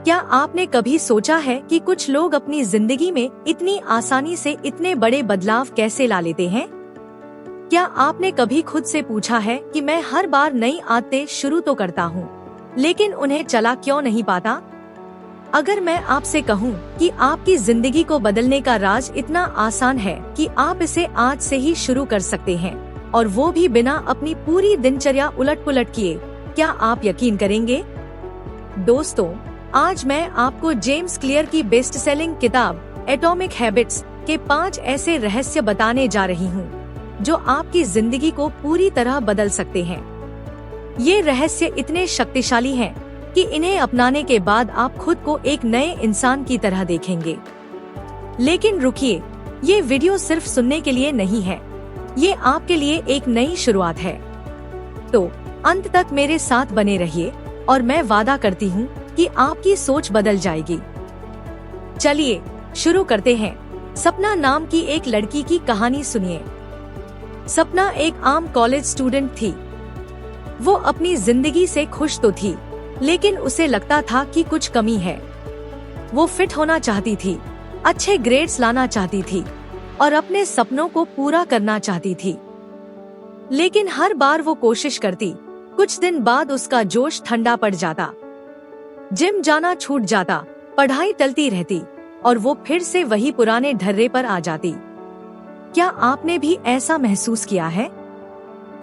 क्या आपने कभी सोचा है कि कुछ लोग अपनी जिंदगी में इतनी आसानी से इतने बड़े बदलाव कैसे ला लेते हैं? क्या आपने कभी खुद से पूछा है कि मैं हर बार नई आदतें शुरू तो करता हूँ, लेकिन उन्हें चला क्यों नहीं पाता? अगर मैं आपसे कहूँ कि आपकी जिंदगी को बदलने का राज इतना आसान है कि आप इसे आज से ही शुरू कर सकते हैं, और वो भी बिना अपनी पूरी दिनचर्या उलट-पुलट किए, क्या आप यकीन करेंगे? दोस्तों, आज मैं आपको जेम्स क्लियर की बेस्ट सेलिंग किताब एटॉमिक हैबिट्स के 5 ऐसे रहस्य बताने जा रही हूँ, जो आपकी जिंदगी को पूरी तरह बदल सकते हैं। ये रहस्य इतने शक्तिशाली हैं कि इन्हें अपनाने के बाद आप खुद को एक नए इंसान की तरह देखेंगे। लेकिन रुकिए, ये वीडियो सिर्फ सुनने के लिए नहीं है, ये आपके लिए एक नई शुरुआत है। तो अंत तक मेरे साथ बने रहिए और मैं वादा करती हूँ कि आपकी सोच बदल जाएगी। चलिए शुरू करते हैं। सपना नाम की एक लड़की की कहानी सुनिए। सपना एक आम कॉलेज स्टूडेंट थी। वो अपनी जिंदगी से खुश तो थी, लेकिन उसे लगता था कि कुछ कमी है। वो फिट होना चाहती थी, अच्छे ग्रेड्स लाना चाहती थी और अपने सपनों को पूरा करना चाहती थी। लेकिन हर बार वो कोशिश करती, कुछ दिन बाद उसका जोश ठंडा पड़ जाता। जिम जाना छूट जाता, पढ़ाई टलती रहती और वो फिर से वही पुराने ढर्रे पर आ जाती। क्या आपने भी ऐसा महसूस किया है?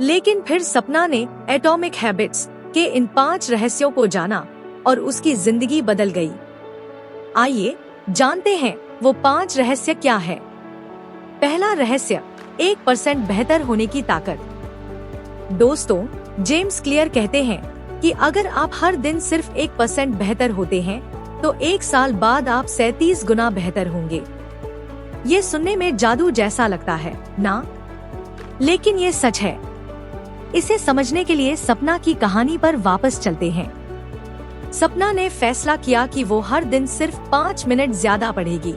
लेकिन फिर सपना ने एटॉमिक हैबिट्स के इन 5 रहस्यों को जाना और उसकी जिंदगी बदल गई। आइए जानते हैं वो 5 रहस्य क्या है। पहला रहस्य, 1% बेहतर होने की ताकत। दोस्तों, जेम्स क्लियर कहते हैं कि अगर आप हर दिन सिर्फ 1% बेहतर होते हैं, तो 1 साल बाद आप 37 गुना बेहतर होंगे। ये सुनने में जादू जैसा लगता है ना? लेकिन ये सच है। इसे समझने के लिए सपना की कहानी पर वापस चलते हैं। सपना ने फैसला किया कि वो हर दिन सिर्फ 5 मिनट ज्यादा पढ़ेगी,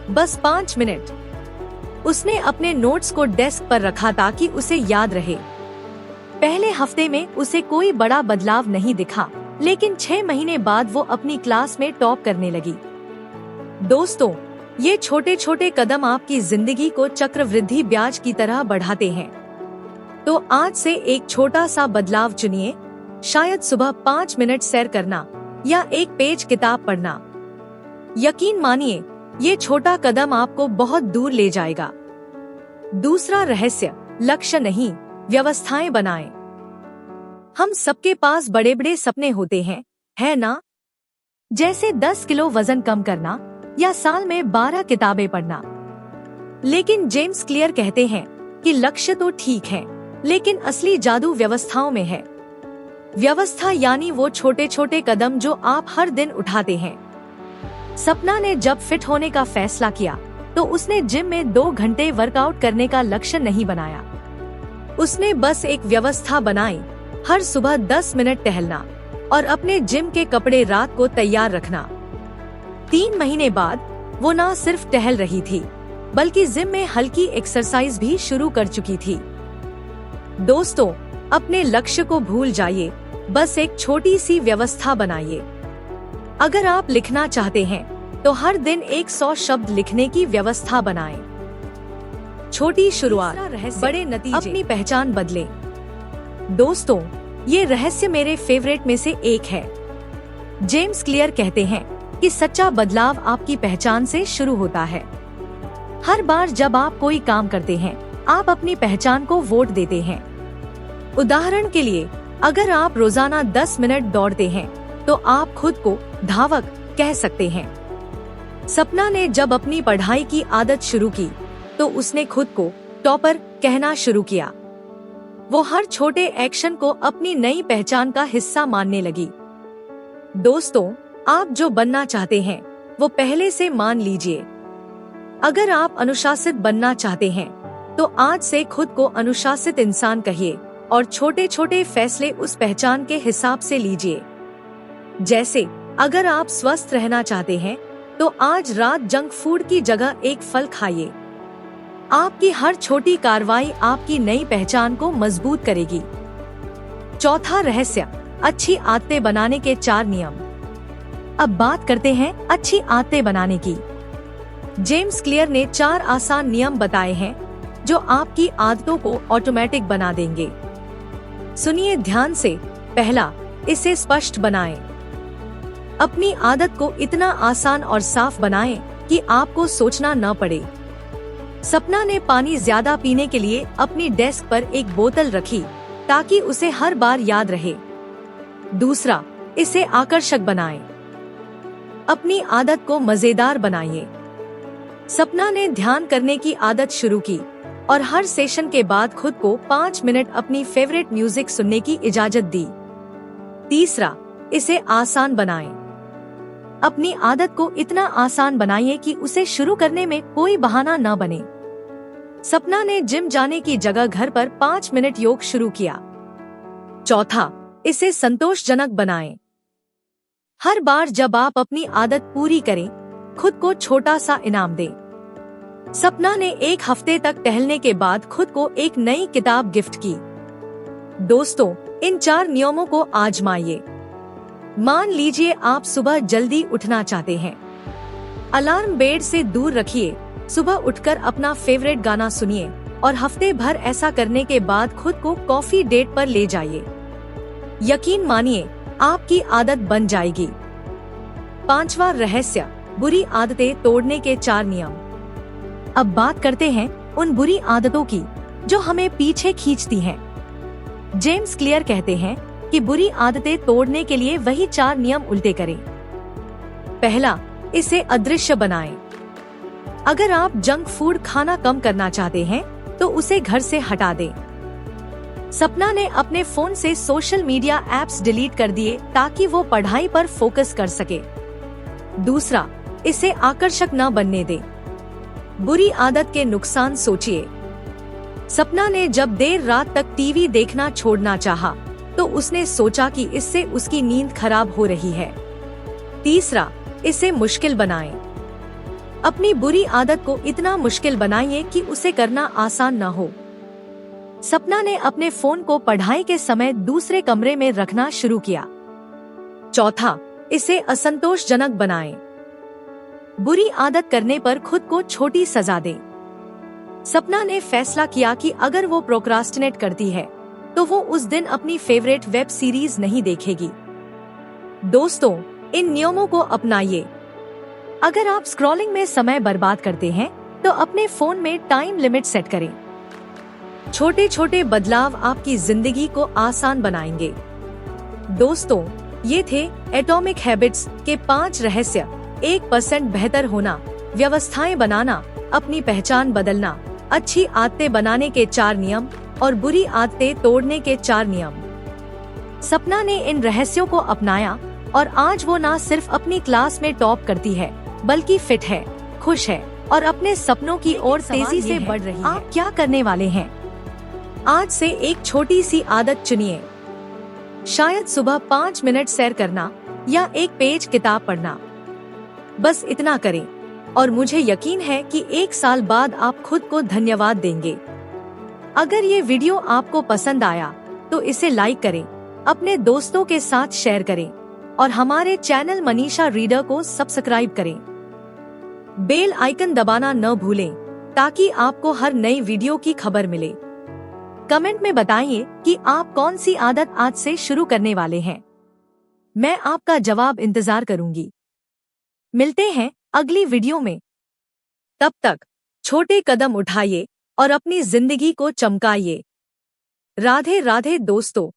बस 5 मिनट। उसने अपने नोट्स को डेस्क पर रखा ताकि उसे याद रहे। पहले हफ्ते में उसे कोई बड़ा बदलाव नहीं दिखा, लेकिन 6 महीने बाद वो अपनी क्लास में टॉप करने लगी। दोस्तों, ये छोटे छोटे कदम आपकी जिंदगी को चक्रवृद्धि ब्याज की तरह बढ़ाते हैं। तो आज से एक छोटा सा बदलाव चुनिए, शायद सुबह 5 मिनट सैर करना या एक पेज किताब पढ़ना। यकीन मानिए, ये छोटा कदम आपको बहुत दूर ले जाएगा। दूसरा रहस्य, लक्ष्य नहीं, व्यवस्थाएं बनाएं। हम सबके पास बड़े बड़े सपने होते हैं, है ना? जैसे 10 किलो वजन कम करना या साल में 12 किताबें पढ़ना। लेकिन जेम्स क्लियर कहते हैं कि लक्ष्य तो ठीक है, लेकिन असली जादू व्यवस्थाओं में है। व्यवस्था यानी वो छोटे छोटे कदम जो आप हर दिन उठाते हैं। सपना ने जब फिट होने का फैसला किया, तो उसने जिम में 2 घंटे वर्कआउट करने का लक्ष्य नहीं बनाया। उसने बस एक व्यवस्था बनाई, हर सुबह 10 मिनट टहलना और अपने जिम के कपड़े रात को तैयार रखना। 3 महीने बाद वो न सिर्फ टहल रही थी, बल्कि जिम में हल्की एक्सरसाइज भी शुरू कर चुकी थी। दोस्तों, अपने लक्ष्य को भूल जाइए, बस एक छोटी सी व्यवस्था बनाइए। अगर आप लिखना चाहते हैं, तो हर दिन 100 शब्द लिखने की व्यवस्था बनाएं। छोटी शुरुआत, बड़े नतीजे। अपनी पहचान बदलें। दोस्तों, ये रहस्य मेरे फेवरेट में से एक है। जेम्स क्लियर कहते हैं कि सच्चा बदलाव आपकी पहचान से शुरू होता है। हर बार जब आप कोई काम करते हैं, आप अपनी पहचान को वोट देते हैं। उदाहरण के लिए, अगर आप रोजाना 10 मिनट दौड़ते हैं, तो आप खुद को धावक कह सकते हैं। सपना ने जब अपनी पढ़ाई की आदत शुरू की, तो उसने खुद को टॉपर कहना शुरू किया। वो हर छोटे एक्शन को अपनी नई पहचान का हिस्सा मानने लगी। दोस्तों, आप जो बनना चाहते हैं, वो पहले से मान लीजिए। अगर आप अनुशासित बनना चाहते हैं, तो आज से खुद को अनुशासित इंसान कहिए और छोटे छोटे फैसले उस पहचान के हिसाब से लीजिए। जैसे, अगर आप स्वस्थ रहना चाहते हैं, तो आज रात जंक फूड की जगह एक फल खाइए। आपकी हर छोटी कार्रवाई आपकी नई पहचान को मजबूत करेगी। चौथा रहस्य, अच्छी आदतें बनाने के 4 नियम। अब बात करते हैं अच्छी आदतें बनाने की। जेम्स क्लियर ने 4 आसान नियम बताए हैं जो आपकी आदतों को ऑटोमेटिक बना देंगे। सुनिए ध्यान से। पहला, इसे स्पष्ट बनाएं। अपनी आदत को इतना आसान और साफ बनाएं कि आपको सोचना न पड़े। सपना ने पानी ज्यादा पीने के लिए अपनी डेस्क पर एक बोतल रखी ताकि उसे हर बार याद रहे। दूसरा, इसे आकर्षक बनाएं। अपनी आदत को मजेदार बनाइए। सपना ने ध्यान करने की आदत शुरू की और हर सेशन के बाद खुद को 5 मिनट अपनी फेवरेट म्यूजिक सुनने की इजाजत दी। तीसरा, इसे आसान बनाएं। अपनी आदत को इतना आसान बनाइए कि उसे शुरू करने में कोई बहाना न बने। सपना ने जिम जाने की जगह घर पर 5 मिनट योग शुरू किया। चौथा, इसे संतोषजनक बनाएं। हर बार जब आप अपनी आदत पूरी करें, खुद को छोटा सा इनाम दें। सपना ने 1 हफ्ते तक टहलने के बाद खुद को एक नई किताब गिफ्ट की। दोस्तों, इन 4 नियमों को आजमाइए। मान लीजिए आप सुबह जल्दी उठना चाहते हैं। अलार्म बेड से दूर रखिए, सुबह उठकर अपना फेवरेट गाना सुनिए और हफ्ते भर ऐसा करने के बाद खुद को कॉफी डेट पर ले जाइए। यकीन मानिए, आपकी आदत बन जाएगी। 5वां रहस्य, बुरी आदतें तोड़ने के 4 नियम। अब बात करते हैं उन बुरी आदतों की जो हमें पीछे खींचती हैं। जेम्स क्लियर कहते हैं कि बुरी आदतें तोड़ने के लिए वही 4 नियम उल्टे करें। पहला, इसे अदृश्य बनाएं। अगर आप जंक फूड खाना कम करना चाहते हैं तो उसे घर से हटा दें। सपना ने अपने फोन से सोशल मीडिया ऐप्स डिलीट कर दिए ताकि वो पढ़ाई पर फोकस कर सके। दूसरा, इसे आकर्षक न बनने दें। बुरी आदत के नुकसान सोचिए। सपना ने जब देर रात तक टीवी देखना छोड़ना चाहा, तो उसने सोचा कि इससे उसकी नींद खराब हो रही है। तीसरा, इसे मुश्किल बनाएं। अपनी बुरी आदत को इतना मुश्किल बनाइए कि उसे करना आसान न हो। सपना ने अपने फोन को पढ़ाई के समय दूसरे कमरे में रखना शुरू किया। चौथा, इसे असंतोषजनक बनाएं। बुरी आदत करने पर खुद को छोटी सजा दें। सपना ने फैसला किया कि अगर वो प्रोक्रास्टिनेट करती है तो वो उस दिन अपनी फेवरेट वेब सीरीज नहीं देखेगी। दोस्तों, इन नियमों को अपनाइए। अगर आप स्क्रॉलिंग में समय बर्बाद करते हैं तो अपने फोन में टाइम लिमिट सेट करें। छोटे छोटे बदलाव आपकी जिंदगी को आसान बनाएंगे। दोस्तों, ये थे एटॉमिक हैबिट्स के 5 रहस्य। 1% बेहतर होना, व्यवस्थाएं बनाना, अपनी पहचान बदलना, अच्छी आदतें बनाने के 4 नियम और बुरी आदतें तोड़ने के 4 नियम। सपना ने इन रहस्यों को अपनाया और आज वो ना सिर्फ अपनी क्लास में टॉप करती है, बल्कि फिट है, खुश है और अपने सपनों की ओर तेजी से बढ़ रही है। आप क्या करने वाले हैं? आज से एक छोटी सी आदत चुनिए। शायद सुबह 5 मिनट सैर करना या एक पेज किताब पढ़ना। बस इतना करें और मुझे यकीन है कि 1 साल बाद आप खुद को धन्यवाद देंगे। अगर ये वीडियो आपको पसंद आया तो इसे लाइक करें, अपने दोस्तों के साथ शेयर करें और हमारे चैनल मनीषा रीडर को सब्सक्राइब करें। बेल आइकन दबाना न भूलें ताकि आपको हर नई वीडियो की खबर मिले। कमेंट में बताइए कि आप कौन सी आदत आज से शुरू करने वाले हैं। मैं आपका जवाब इंतजार करूंगी। मिलते हैं अगली वीडियो में। तब तक छोटे कदम उठाइए और अपनी जिंदगी को चमकाइए। राधे राधे दोस्तों।